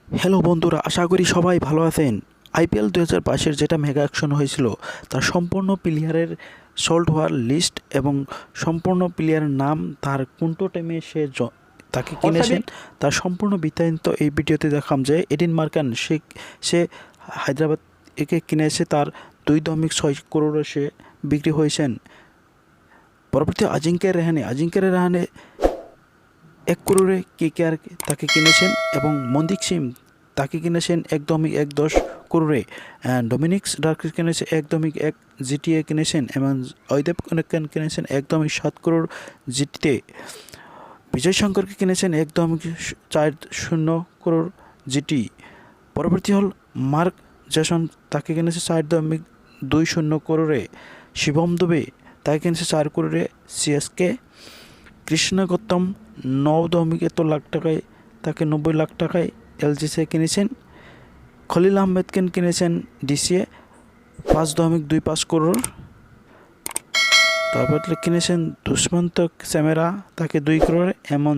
Hello বন্ধুরা, আশা করি সবাই ভালো আছেন। আইপিএল 2022-এর যেটা মেগা অ্যাকশন হয়েছিল তার সম্পূর্ণ প্লেয়ারের সোল্ড হওয়ার লিস্ট এবং সম্পূর্ণ প্লেয়ারের নাম, তার কোনটো টাইমে তাকে কিনেছেন তার সম্পূর্ণ বিস্তারিত এই ভিডিওতে দেখাম। যে এডিন মার্কান সে হায়দ্রাবাদ একে কিনেছে, তার 2.6 করোড়ে সে বিক্রি হয়েছেন। পরবর্তী আজিঙ্ক্য রেহানে 1 করোড়ে কেকেআর তাকে কিনেছেন এবং মনদীপ সিং তাকে কিনেছেন 1.10 করোড়ে। ডোমিনিক ডার্ক কিনেছে 1.1 জিটিএ কিনেছেন এবং অয়দেব কনেকান কিনেছেন 1.7 করোড় জিটিতে। বিজয় শঙ্করকে কিনেছেন 1.40 করোড় জিটি। পরবর্তী হল মার্ক জেসন, তাকে কিনেছে 4.20 করোড়ে। শিবম দুবে তাকে কিনেছে 4 করোড়ে সিএসকে। কৃষ্ণ গৌতম 9.1 লাখ টাকায় তাকে 90 লাখ টাকায় এলজিসে কিনেছেন। খলিল আহমেদকে কিনেছেন ডিসিএ 5.25 করোড়। তারপর কিনেছেন দুষ্মন্ত সেমেরা তাকে 2 করোড়ে, এমন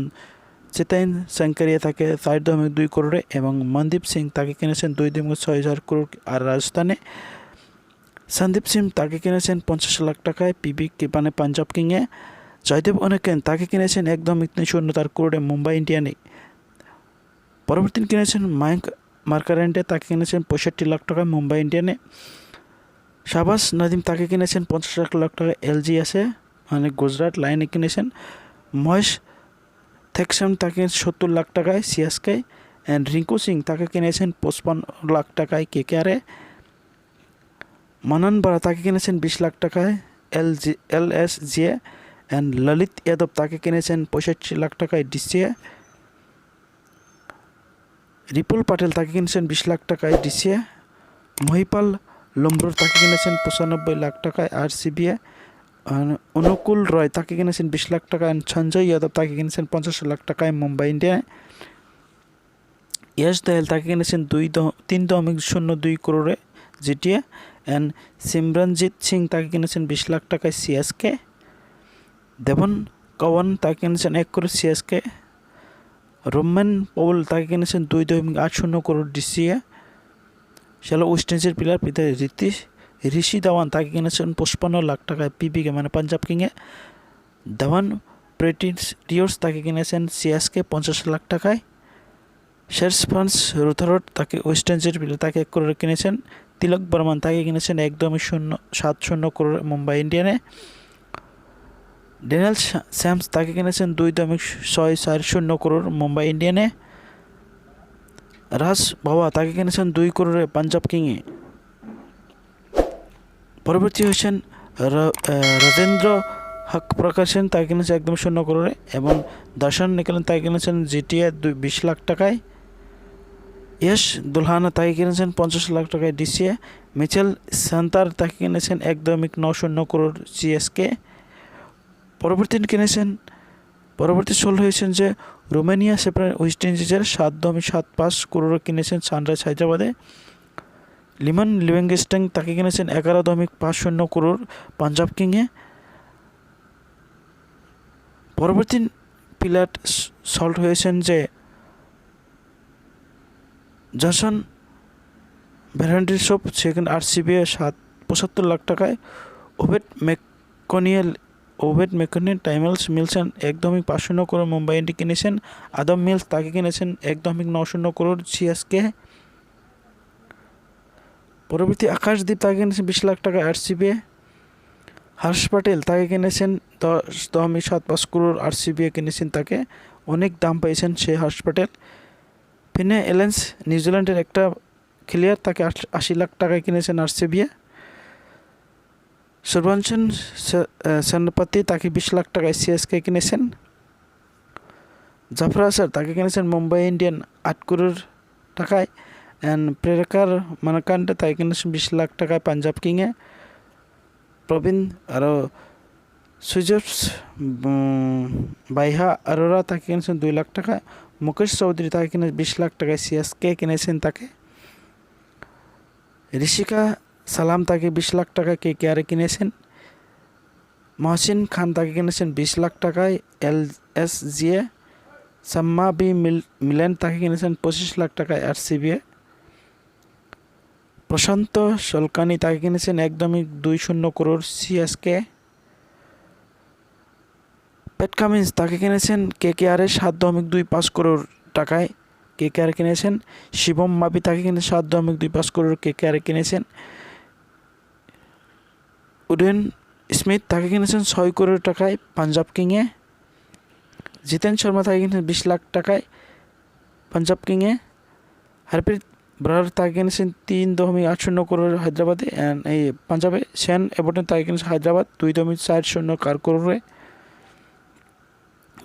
চেতাইন শঙ্করিয়া তাকে 4.2 করোড়ে এবং মনদীপ সিং তাকে কিনেছেন 2.6 করোড়। আর রাজস্থানে সন্দীপ সিং তাকে কিনেছেন 50 লাখ টাকায় মানে পাঞ্জাব কিংয়ে। জয়দেব অনেকেন তাকে কিনেছেন 1.0 করোড়ে মুম্বাই ইন্ডিয়ানে। পরবর্তী কিনেছেন মায়াঙ্ক মার্কারেন্টে, তাকে কিনেছেন 65 লাখ টাকায় মুম্বাই ইন্ডিয়ানে। শাহবাজ নাদিম তাকে কিনেছেন 50 লাখ টাকায় এলজিএসে মানে গুজরাট লাইনে কিনেছেন। মহেশ থেকসাম তাকে 70 লাখ টাকায় সিএসকে অ্যান্ড রিঙ্কু সিং তাকে কিনেছেন 55 লাখ টাকায় কেকেআরে। মানন বারা তাকে কিনেছেন 20 লাখ টাকায় এলএসজিএ অ্যান্ড ললিত যাদব তাকে কিনেছেন 65 লাখ টাকায় ডিসিএ। রিপুল পাটেল তাকে কিনেছেন 20 লাখ টাকায় ডিসিএ। মহিপাল লম্ব্রোর তাকে কিনেছেন 95 লাখ টাকায় আরসিবিএ। অনুকূল রয় তাকে কিনেছেন 20 লাখ টাকা অ্যান্ড সঞ্জয় যাদব তাকে কিনেছেন 50 লাখ টাকায় মুম্বাই ইন্ডিয়ানে। ইয়াশ দয়াল তাকে কিনেছেন 3.02 করোড়ে জিটিএ অ্যান্ড সিমরনজিৎ সিং তাকে কিনেছেন 20 লাখ টাকায় সিএসকে। দেবন কওয়ান তাকে কিনেছেন 1 করোড় সিএসকে। রোমান পৌল তাকে কিনেছেন 2.80 করোড় ডিসিএ। শ্যালো ওয়েস্ট ইন্ডিজের প্লেয়ার ঋষি ধাওয়ান তাকে কিনেছেন 55 লাখ টাকায় পিবিকে মানে পাঞ্জাব কিংয়ে। ধাওয়ান প্রেটিরিয়র্স তাকে কিনেছেন সিএসকে 50 লাখ টাকায়। শেরফান্স রুথারোড তাকে ওয়েস্ট ইন্ডিজের প্লেয়ার, তাকে 1 করোড়ে কিনেছেন। তিলক বর্মন তাকে কিনেছেন 1.070 করোড় মুম্বাই ইন্ডিয়ানে। ডেনিয়েল স্যামস তাকে কিনেছেন 2.640 করোড় মুম্বাই ইন্ডিয়ানে। রাজ বাবা তাকে কিনেছেন 2 করোড়ে পাঞ্জাব কিংয়ে। পরবর্তী হয়েছেন রাজেন্দ্র হক প্রকাশন, তাকে কিনেছেন 1.0 করোড়ে এবং দর্শন নিকলেন তাকে কিনেছেন জিটিএ 20 লাখ টাকায়। ইয়শ দুলহানা তাকে কিনেছেন 50 লাখ টাকায় ডিসিএ। মিচেল সান্তার তাকে কিনেছেন 1.90 করোড় সিএসকে। পরবর্তী সোল্ড হয়েছেন যে রোমানিয়া সেপারেট ওয়েস্ট ইন্ডিজের 7.75 করোড় কিনেছেন সানরাইজ হায়দ্রাবাদে। লিমন লিভিংস্টন তাকে কিনেছেন 11.50 করোড় পাঞ্জাব কিংয়ে। পরবর্তী প্লেয়ার সোল্ড হয়েছেন যে জনসন ভ্যারান্ডিসপ সেকেন্ড আরসিবিএ 75 লাখ টাকায়। ওভেট ম্যাকনিয়েল টাইমেলস মিলসন 1.50 করোড় মুম্বাই ইন্ডিয়ান কিনেছেন। আদম মিলস তাকে কিনেছেন 1.90 করোড় সিএসকে। পরবর্তী আকাশদ্বীপ তাকে কিনেছেন 20 লাখ টাকা আরসিবিএ। হর্ষ প্যাটেল তাকে কিনেছেন 10.75 করোড় আরসিবিএ কিনেছেন তাকে। অনেক দাম পেয়েছেন সে হর্ষ প্যাটেল। ফিনে এলেন্স নিউজিল্যান্ডের একটা খেলিয়ার, তাকে 80 লাখ টাকায় কিনেছেন আরসিবিএ। সুরবংশন সেনাপতি তাকে 20 লাখ টাকায় সিএসকে কিনেছেন। জাফর আসার তাকে কিনেছেন মুম্বাই ইন্ডিয়ান 8 করোড় টাকায় অ্যান্ড প্রেরকার মানকান্ডে তাকে কিনেছেন 20 লাখ টাকায় পাঞ্জাব কিংয়ে। প্রবীণ আরও সুজফস বাইহা আরোরা তাকে কিনেছেন 2 লাখ টাকায়। মুকেশ চৌধুরী তাকে কিনে 20 লাখ টাকায় সিএসকে কিনেছেন তাকে। ঋষিকা সালাম তাকে 20 লাখ টাকায় কেকেআরে কিনেছেন। মহসিন খান তাকে কিনেছেন 20 লাখ টাকায় এলএসজিএ। সাম্মা বি মিলেন তাকে কিনেছেন 25 লাখ টাকায় আরসিবি। প্রশান্ত সলকানি তাকে কিনেছেন 1.20 করোড় সিএসকে। প্যাট কামিন্স তাকে কিনেছেন কেকেআর 7.25 করোড় টাকায়, কেকেআর কিনেছেন। শিবম মাবি তাকে কিনে 7.25 করোড় কেকেআর কিনেছেন। উডেন স্মিথ তাকে কিনেছেন 6 করোড় টাকায় পাঞ্জাব কিংয়ে। জিতেন শর্মা তাকে কিনেছেন 20 লাখ টাকায় পাঞ্জাব কিংয়ে। হারপ্রীত ব্রার তাকে কিনেছেন 3.80 করোড় হায়দ্রাবাদে এই পাঞ্জাবে। শেন এভারটন তাকে কিনেছেন হায়দ্রাবাদ 2.40 করোড়ে।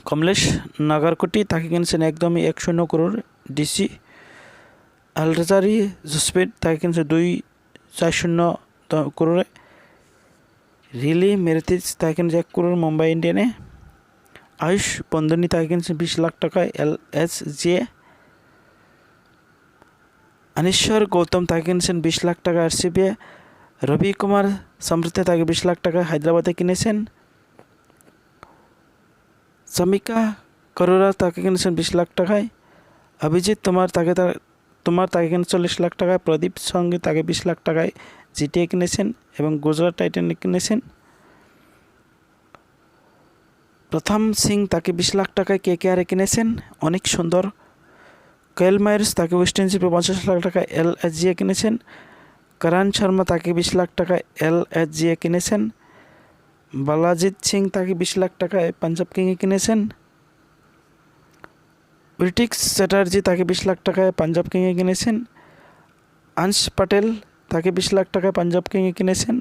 কমলেশ নাগারকোটি তাকে কিনেছেন 1.10 করোড় ডিসি। আলরাজারি জুসপেট তাকে কিনেছে 2.40 করোড়ে। রিলি মেরেতিজ তাকে কিনেছে 1 করোড় মুম্বাই ইন্ডিয়ানে। আয়ুষ বন্দনী তাকে কিনেছেন 20 লাখ টাকায় LSG। अनिश्वर गौतम ताके किनेছেন 20 লাখ টাকা আরসিবি। রবি কুমার সমৃদ্ধ তাকে 20 লাখ টাকা হায়দ্রাবাদে কিনেছেন। সমিকা করোরা তাকে কিনেছেন 20 লাখ টাকায়। অভিজিৎ তোমার তাকে কিনেছেন 40 লাখ টাকায়। প্রদীপ সঙ্গে তাকে 20 লাখ টাকায় জিটিএ কিনেছেন এবং গুজরাট টাইটানিক কিনেছেন। প্রথম সিং তাকে 20 লাখ টাকায় কেকেআরে কিনেছেন, অনেক সুন্দর। কেএল মায়ার্স তাকে ওয়েস্ট ইন্ডিজে 50 লাখ টাকায় LSG কিনেছেন। করণ শর্মা তাকে 20 লাখ টাকায় LSG কিনেছেন। বালাজিৎ সিং তাকে 20 লাখ টাকায় পাঞ্জাব কিংয়ে কিনেছেন। ঋতিক চ্যাটার্জি তাকে 20 লাখ টাকায় পাঞ্জাব কিংয়ে কিনেছেন। আংশ পটেল তাকে 20 লাখ টাকায় পাঞ্জাব কিংয়ে কিনেছেন।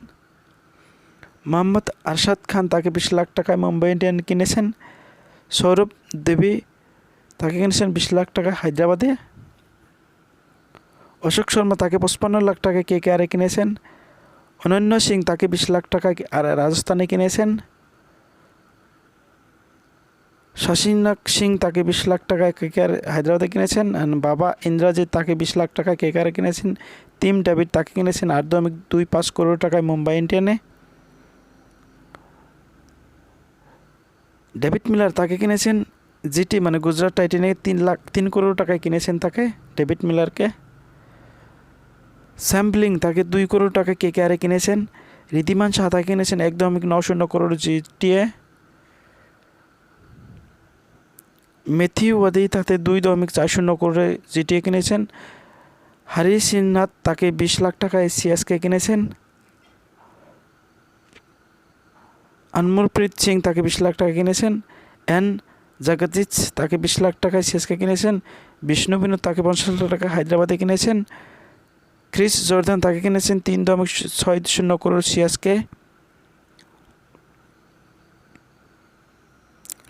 মোহাম্মদ আরশাদ খান তাকে 20 লাখ টাকায় মুম্বাই ইন্ডিয়ান কিনেছেন। সৌরভ দেবী তাকে কিনেছেন 20 লাখ টাকা হায়দ্রাবাদে। অশোক শর্মা তাকে 55 লাখ টাকায় কেকেআরে কিনেছেন। অনন্য সিং তাকে 20 লাখ টাকায় আর রাজস্থানে কিনেছেন। শশীনাগ সিং তাকে 20 লাখ টাকায় কেকেআর হায়দ্রাবাদে কিনেছেন। বাবা ইন্দ্রজিৎ তাকে 20 লাখ টাকায় কেকেআরে কিনেছেন। টিম ডেভিড তাকে কিনেছেন 8.25 করোড় টাকায় মুম্বাই ইন্ডিয়ানে। ডেভিড মিলার তাকে কিনেছেন জিটি মানে গুজরাট টাইটানিকে 3 করোড় টাকায় কিনেছেন তাকে, ডেভিড মিলারকে। স্যাম্বলিং তাকে 2 করোড় টাকায় কেকেআরে কিনেছেন। ঋদ্ধিমান শাহ তাকে কিনেছেন 1.90 করোড় জিটিএ। ম্যাথিউ ওয়াদি তাকে 2.40 করোড়ে জিটিএ কিনেছেন। হরি সিংনাথ তাকে 20 লাখ টাকায় সিএসকে কিনেছেন। আনমোলপ্রীত সিং তাকে 20 লাখ টাকা কিনেছেন। এন জগজিৎ তাকে 20 লাখ টাকায় সিএসকে কিনেছেন। বিষ্ণু বিনোদ তাকে 50 লাখ টাকা হায়দ্রাবাদে কিনেছেন। ক্রিস জর্দান তাকে কিনেছেন 3.60 করোড় সিএসকে।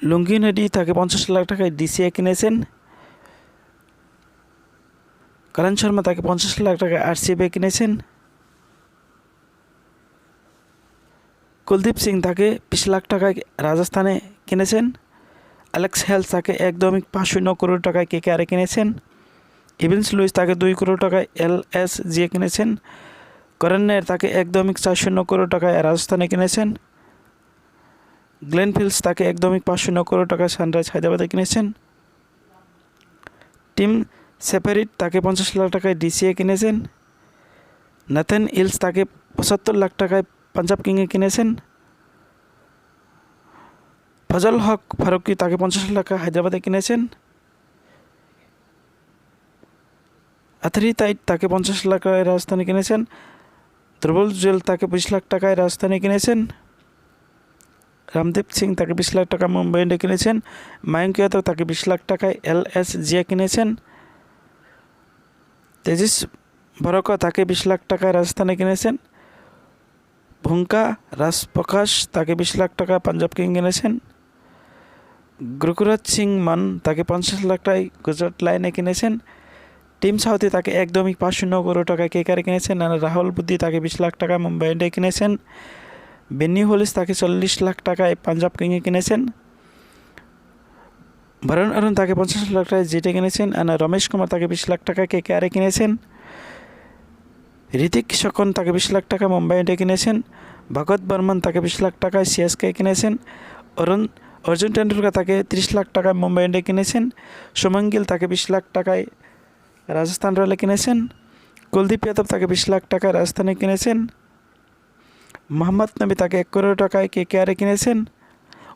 লুঙ্গি নেডি তাকে 50 লাখ টাকায় ডিসিএ কিনেছেন। করণ শর্মা তাকে 50 লাখ টাকায় আরসিবি কিনেছেন। কুলদীপ সিং তাকে 20 লাখ টাকায় রাজস্থানে কিনেছেন। অ্যালেক্স হেলস তাকে 1.50 করোড় টাকায় কেকেআরে কিনেছেন। ইভেন্স লুইস তাকে 2 করোড় টাকায় LSG কিনেছেন। করণ নায়ার তাকে 1.40 করোড় টাকায় রাজস্থানে কিনেছেন। গ্লেন ফিল্ডস তাকে 1.50 করোড় টাকায় সানরাইজ হায়দ্রাবাদে কিনেছেন। টিম সেপারিট তাকে 50 লাখ টাকায় ডিসিএ কিনেছেন। নাথান ইলস তাকে 75 লাখ টাকায় পাঞ্জাব কিংয়ে কিনেছেন। ফজল হক ফারুকি তাকে 50 লাখ টাকা হায়দ্রাবাদে কিনেছেন। আথরি তাইট তাকে 50 লাখ টাকায় রাজস্থানে কিনেছেন। ধ্রুবল জুয়েল তাকে 20 লাখ টাকায় রাজস্থানে কিনেছেন। রামদীপ সিং তাকে 20 লাখ টাকা মুম্বাই ইন্ডিয়ানে কিনেছেন। মায়ঙ্ক যাদব তাকে 20 লাখ টাকায় LSG কিনেছেন। তেজিস বরকা তাকে 20 লাখ টাকায় রাজস্থানে কিনেছেন। ভুঙ্কা রাজপ্রকাশ তাকে 20 লাখ টাকা পাঞ্জাব কিং কিনেছেন। গুরুরাজ সিং মান তাকে 50 লাখ টাকায় গুজরাট লাইনে কিনেছেন। টিম সাউথি তাকে 1.50 করোড় টাকায় কেকেআরে কিনেছেন। আর রাহুল বুদ্ধি তাকে 20 লাখ টাকা মুম্বাই ইন্ডিয়ানে কিনেছেন। বেনি হোলিস তাকে 40 লাখ টাকায় পাঞ্জাব কিংয়ে কিনেছেন। বরুণ অরুণ তাকে 50 লাখ টাকায় জিটিএ কিনেছেন। আর রমেশ কুমার তাকে 20 লাখ টাকায় কেকেআরে কিনেছেন। ঋতিক শকন তাকে 20 লাখ টাকা মুম্বাই ইন্ডিয়ানে কিনেছেন। ভগত বর্মন তাকে 20 লাখ টাকায় সিএসকে কিনেছেন। অর্জুন টেন্ডুলকার তাকে 30 লাখ টাকায় মুম্বাই ইন্ডিয়ান্স কিনেছেন। শুভমান গিল তাকে 20 লাখ টাকায় রাজস্থান রয়্যালে কিনেছেন। কুলদীপ যাদব তাকে 20 লাখ টাকায় রাজস্থানে কিনেছেন। মোহাম্মদ নবী তাকে 1 কোটি টাকায় কেকেআরে কিনেছেন।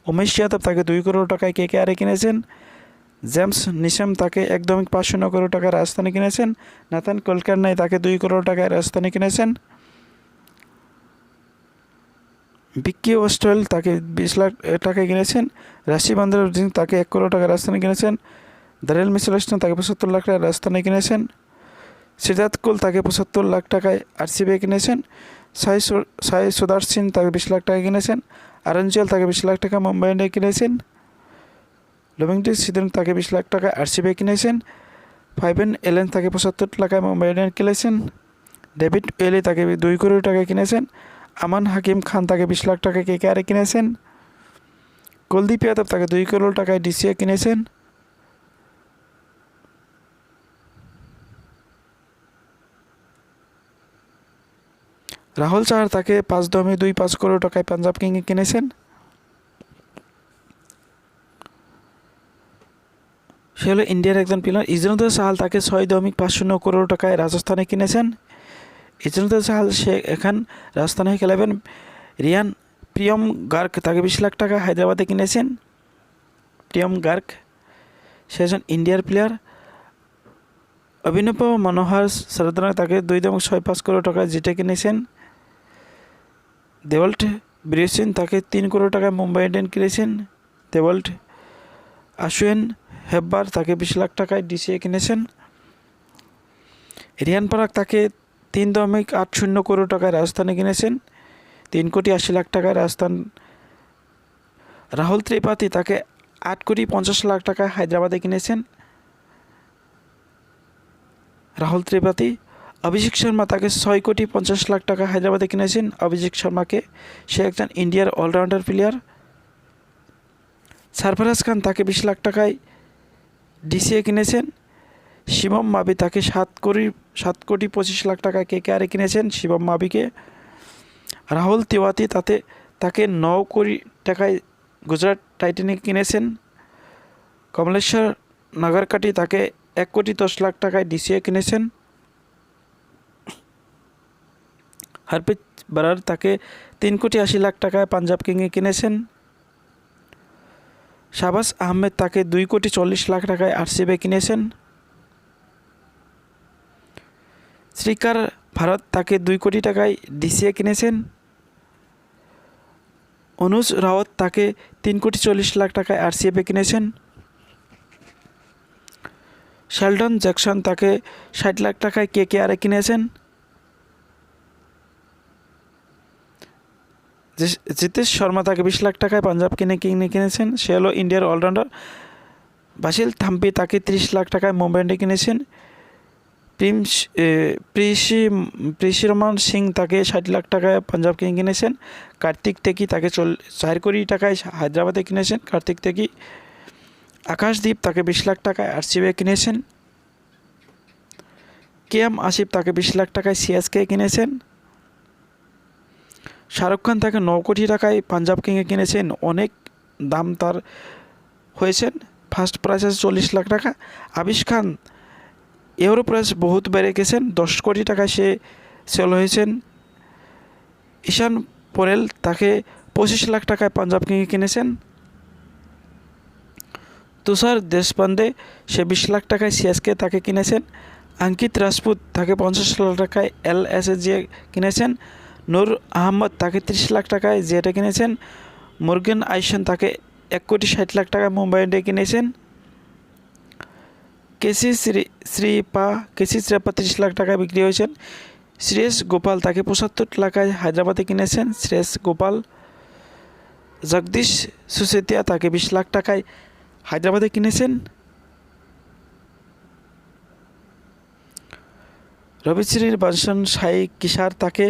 উমেশ যাদব তাকে 2 কোটি টাকায় কেকেআরে কিনেছেন। জেমস নিশাম তাকে 1.59 কোটি টাকায় রাজস্থানে কিনেছেন। নাথান কুলকার্নি তাকে 2 কোটি টাকায় রাজস্থানে কিনেছেন। ভিকি ওয়েস্টওয়েল তাকে 20 লাখ টাকায় কিনেছেন। রাশি বান্দ্রা সিং তাকে 1 কোটি টাকায় রাজস্থানে কিনেছেন। দারেল মিচেল তাকে 75 লাখ টাকায় রাজস্থানে কিনেছেন। সিদ্ধার্থ কুল তাকে 75 লাখ টাকায় আরসিবি কিনেছেন। সাই সুদর্শন তাকে 20 লাখ টাকায় কিনেছেন। আরঞ্জল তাকে 20 লাখ টাকা মুম্বাই ইন্ডিয়ান্স কিনেছেন। লভিংটন সিদ্ধার্থ তাকে 20 লাখ টাকায় আরসিবি কিনেছেন। ফাইভেন এলেন তাকে 75 টাকায় মুম্বাই ইন্ডিয়ান্স কিনেছেন। ডেভিড ওয়েলি তাকে 2 কোটি টাকায় কিনেছেন। আমান হাকিম খান তাকে 20 লাখ টাকায় কেকেআরে কিনেছেন। কুলদীপ যাদব তাকে 2 কোটি টাকায় ডিসিএ কিনেছেন। রাহুল চাহার তাকে 5.25 কোটি টাকায় পাঞ্জাব কিংয়ে কিনেছেন। সে হলো ইন্ডিয়ার একজন প্লেয়ার। ইজনুদ্দিন চাহাল তাকে 6.50 কোটি টাকায় রাজস্থানে কিনেছেন। ইজনুদ্দিন চাহাল সে এখন রাজস্থানে খেলাবেন। প্রিয়ম গার্গ তাকে 20 লাখ টাকা হায়দ্রাবাদে কিনেছেন। প্রিয়ম গার্গ সে একজন ইন্ডিয়ার প্লেয়ার। অভিনব মনোহর সরদার তাকে 2.65 কোটি টাকায় জিতে কিনেছেন। দেওয়াল্ট ব্রিসিন তাকে 3 কোটি টাকায় মুম্বাই ইন্ডিয়ান্স কিনেছেন। দেওয়াল্ট আশুয়েন হেব্বার তাকে 20 লাখ টাকায় ডিসিএ কিনেছেন। রিয়ান পরাগ তাকে 3.80 কোটি টাকায় রাজস্থানে কিনেছেন। 3 কোটি 80 লাখ টাকায় রাজস্থান। রাহুল ত্রিপাঠী তাকে 8 কোটি 50 লাখ টাকায় হায়দ্রাবাদে কিনেছেন। রাহুল ত্রিপাঠী। অভিষেক শর্মা তাকে 6 কোটি 50 লাখ টাকা হায়দ্রাবাদে কিনেছেন। অভিষেক শর্মাকে সে একজন ইন্ডিয়ার অলরাউন্ডার প্লেয়ার। সরফরাজ খান তাকে 20 লাখ টাকায় ডিসিএ কিনেছেন। শিবম মাবি তাকে 7 কোটি 25 লাখ টাকায় কেকেআরে কিনেছেন শিবম মাবিকে। রাহুল তিওয়াতি তাকে 9 কোটি টাকায় গুজরাট টাইটানিক কিনেছেন। কমলেশ্বর নাগারকাটি তাকে 1 কোটি 10 লাখ টাকায় ডিসিএ কিনেছেন। হরপ্রীত বরার তাকে 3 কোটি 80 লাখ টাকায় পাঞ্জাব কিংয়ে কিনেছেন। শাহবাজ আহমেদ তাকে 2 কোটি 40 লাখ টাকায় আরসিবি কিনেছেন। শ্রীকার ভারত তাকে 2 কোটি টাকায় ডিসিএ কিনেছেন। অনুজ রাওয়াত তাকে 3 কোটি 40 লাখ টাকায় আরসিবি কিনেছেন। শেলডন জ্যাকসন তাকে 60 লাখ টাকায় কেকেআরে কিনেছেন। জিতেশ শর্মা তাকে 20 লাখ টাকায় পাঞ্জাব কিনেছেন। সে হলো ইন্ডিয়ার অলরাউন্ডার। বাসিল থাম্পি তাকে 30 লাখ টাকায় মুম্বাই ইন্ডিয়ান্স কিনেছেন। প্রিশিরমান সিং তাকে 60 লাখ টাকায় পাঞ্জাব কিনেছেন। কার্তিক তেকি তাকে 4 কোটি টাকায় হায়দ্রাবাদে কিনেছেন। কার্তিক তেকি। আকাশদীপ তাকে 20 লাখ টাকায় আরসিবি কিনেছেন। কেএম আসিফ তাকে 20 লাখ টাকায় সিএসকে কিনেছেন। শাহরুখ খান তাকে 9 কোটি টাকায় পাঞ্জাব কিংয়ে কিনেছেন। অনেক দাম তার হয়েছেন। ফার্স্ট প্রাইস আছে 40 লাখ টাকা। আবিশ খান এরও প্রাইস বহুত বেড়ে গেছেন। 10 কোটি টাকায় সে সেল হয়েছেন। ঈশান পোরেল তাকে 25 লাখ টাকায় পাঞ্জাব কিংয়ে কিনেছেন। তুষার দেশপান্ডে সে 20 লাখ টাকায় সিএসকে তাকে কিনেছেন। অঙ্কিত রাজপুত তাকে 50 লাখ টাকায় এলএসজি কিনেছেন। নূর আহমদ তাকে 30 লাখ টাকায় জেটে কিনেছেন। মুরগেন আইসন তাকে 1 কোটি 60 লাখ টাকায় মুম্বাই ইন্ডিয়ান্স কিনেছেন। কেসি শ্রীপা 30 লাখ টাকায় বিক্রি হয়েছেন। শ্রেয়স গোপাল তাকে 75 টাকায় হায়দ্রাবাদে কিনেছেন। শ্রেয়স গোপাল। জগদীশ সুসেতিয়া তাকে 20 লাখ টাকায় হায়দ্রাবাদে কিনেছেন। রবিশ্রীর বানসন সাই কিসার তাকে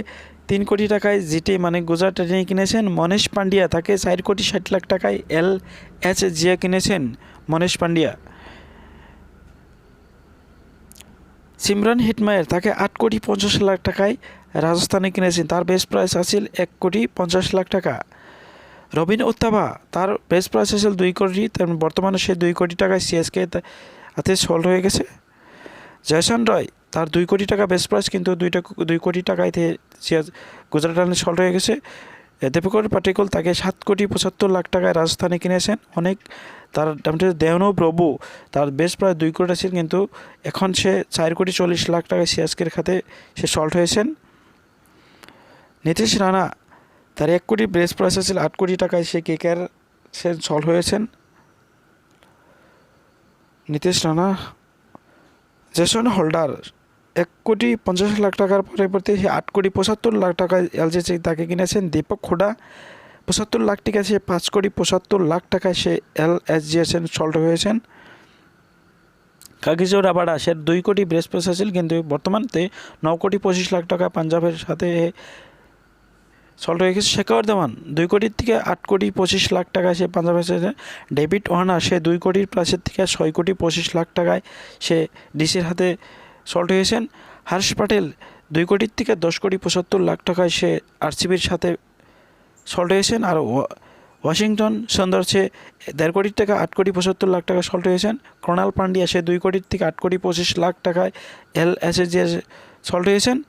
3 কোটি টাকায় জিটি গুজরাট টাইটানিক কিনেছেন। মনীষ পান্ডিয়া তাকে 4 কোটি 60 লাখ টাকায় এলএসজি কিনেছেন। মনীষ পান্ডিয়া। সিমরান হিটমায়ার তাকে 8 কোটি 50 লাখ টাকায় রাজস্থানে কিনেছেন। তার বেস্ট প্রাইস আছিল 1 কোটি 50 লাখ টাকা। রবিন উত্তাপা তার বেস্ট প্রাইস আছিল 2 কোটি, তার বর্তমানে সে 2 কোটি টাকায় সিএসকে হাতে সোল্ড হয়ে গেছে। জয়সন রয় তার 2 কোটি টাকা বেস্ট প্রাইস, কিন্তু 2 কোটি টাকায় গুজরাট টাইটান্স সোল্ড হয়ে গেছে। দীপকর পাটিকল তাকে 7 কোটি 75 লাখ টাকায় রাজস্থানে কিনেছেন। অনেক তার দামটা দেওয়ানো প্রভু তার বেস্ট প্রাইস 2 কোটি ছিল, কিন্তু এখন সে 4 কোটি 40 লাখ টাকায় সিএসকের খাতে সে সল্ট হয়েছেন। নীতিশ রানা তার 1 কোটি বেস্ট প্রাইস ছিল 8 কোটি টাকায় সে কেকেআর সে সল্ট হয়েছেন। নীতিশ রানা। জেসন হোল্ডার 1 কোটি 50 লাখ টাকার পরিবর্তে 8 কোটি 75 লাখ টাকায় এলজিসি তাকে কিনেছেন। দীপক হুডা 75 লাখ টাকা সে 5 কোটি 75 লাখ টাকায় সে এলএসজিএসএন সল্ট হয়েছেন। কাগিজো রাবাডা সে 2 কোটি বেস্ট প্রাইস ছিল, কিন্তু বর্তমানে 9 কোটি 25 লাখ টাকা পাঞ্জাবের সাথে সল্ট হয়ে গেছে। শেখর ধাওয়ান 2 কোটির থেকে 8 কোটি 25 লাখ টাকায় সে পাঞ্জাবের সাথে। ডেভিড ওয়ার্নার সে 2 কোটির প্রাইসের থেকে 6 কোটি 25 লাখ টাকায় সে ডিসির হাতে সল্ট হয়েছেন। হর্ষ প্যাটেল 2 কোটির থেকে 10 কোটি 75 লাখ টাকায় সে আরসিবির সাথে সল্ট হয়েছেন। আর ওয়াশিংটন সুন্দর সে 1.5 কোটির টাকা 8 কোটি 75 লাখ টাকা সল্ট হয়েছেন। ক্রোনাল পান্ডিয়া সে 2 কোটির থেকে 8 কোটি 25 লাখ টাকায় এলএসজিএস সল্ট হয়েছেন।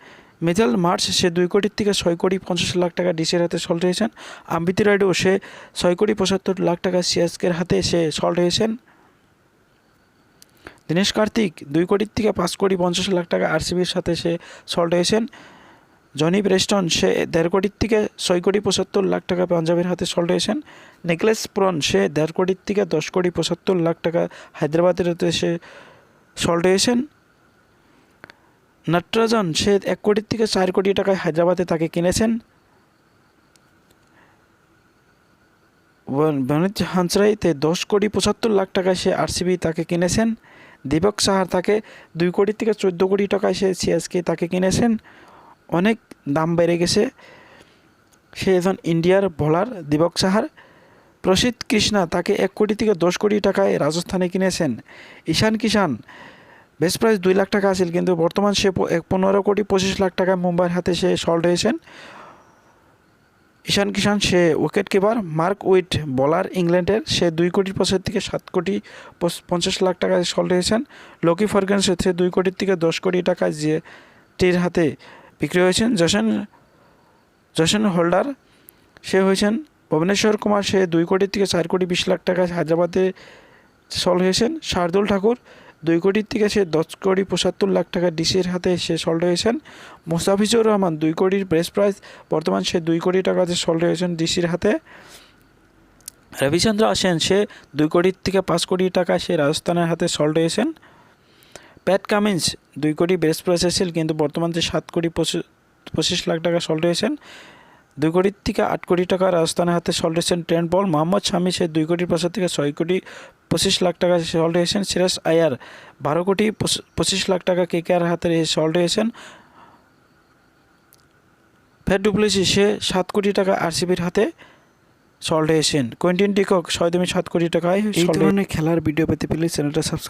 মিচেল মার্শ সে 2 কোটির থেকে 6 কোটি 50 লাখ টাকা ডিসির হাতে সল্ট হয়েছেন। আম্বিতি রায়ডু সে 6 কোটি 75 লাখ টাকা সিএসকের হাতে সে সল্ট হয়েছেন। দীনেশ কার্তিক 2 কোটির থেকে 5 কোটি 50 লাখ টাকা আরসিবির সাথে সে সল্ট হয়েছেন। জনি ব্রেস্টন সে 1.5 কোটির থেকে 6 কোটি 75 লাখ টাকা পাঞ্জাবের হাতে সল্ট হয়েছেন। নিকলেস পুরন সে 1.5 কোটির থেকে 10 কোটি 75 লাখ টাকা হায়দ্রাবাদের হাতে সে সল্ট হয়েছেন। নটরাজন সে 1 কোটির থেকে 4 কোটি টাকায় হায়দ্রাবাদে তাকে কিনেছেন। বনিত হাঁসরাইতে 10 কোটি 75 লাখ টাকায় সে আরসিবি তাকে কিনেছেন। দীপক সাহার তাকে 2 কোটির থেকে 14 কোটি টাকায় সে সিএসকে তাকে কিনেছেন। অনেক দাম বেড়ে গেছে। সে একজন ইন্ডিয়ার বোলার দীপক সাহার। প্রসিদ্ধ কৃষ্ণা তাকে 1 কোটি থেকে 10 কোটি টাকায় রাজস্থানে কিনেছেন। ঈশান কিষান বেস্ট প্রাইস 2 লাখ টাকা আছিল, কিন্তু বর্তমান সে 15 কোটি 25 লাখ টাকায় মুম্বাইয়ের হাতে সে সল্ট হয়েছেন। ঈশান কিষান সে wicket keeper. Mark Wood bowler ইংল্যান্ডের সে 2 কোটির পয়সা থেকে 7 কোটি 50 লাখ টাকায় সল্ট হয়েছেন। লোকি ফার্গুসন সে 2 কোটির থেকে 10 কোটি টাকায় যে টির হাতে বিক্রি হয়েছেন। জসন হোল্ডার সে হয়েছেন। ভুবনেশ্বর কুমার সে 2 কোটির থেকে 4 কোটি 20 লাখ টাকায় হায়দ্রাবাদে সল্ট হয়েছেন। শার্দুল ঠাকুর 2 কোটির থেকে সে 10 কোটি 75 লাখ টাকা ডিসির হাতে সে সল্ট হয়েছেন। মুস্তাফিজুর রহমান 2 কোটির বেস্ট প্রাইস, বর্তমান সে 2 কোটি টাকাতে সল্ট হয়েছেন ডিসির হাতে। রবিচন্দ্র আসেন সে 2 কোটির থেকে 5 কোটি টাকা সে রাজস্থানের হাতে সল্ট হয়েছেন। প্যাট কামিন্স 2 কোটি বেস্ট প্রাইস ছিল, কিন্তু বর্তমান যে 7 কোটি 25 লাখ টাকা সল্ট হয়েছেন। 2 কোটির থেকে 8 কোটি টাকা রাজস্থানের হাতে সল্ট হয়েছেন ট্রেন্ট বল। মোহাম্মদ শামি সে 2 কোটির পাশে থেকে 6 কোটি 25 লাখ টাকা সল্ট হয়েছেন। সিরাজ আয়ার 12 কোটি 25 লাখ টাকা কেকেআর হাতে সল্ট হয়েছেন। ফ্যাট ডুপ্লেসি সে 7 কোটি টাকা আরসিবির হাতে সল্ট হয়েছেন। কোয়েন্টিন ডিকক 6.7 কোটি টাকায়। এই ধরনের খেলার ভিডিও পেতে প্লিজ চ্যানেলটা সাবস্ক্রাইব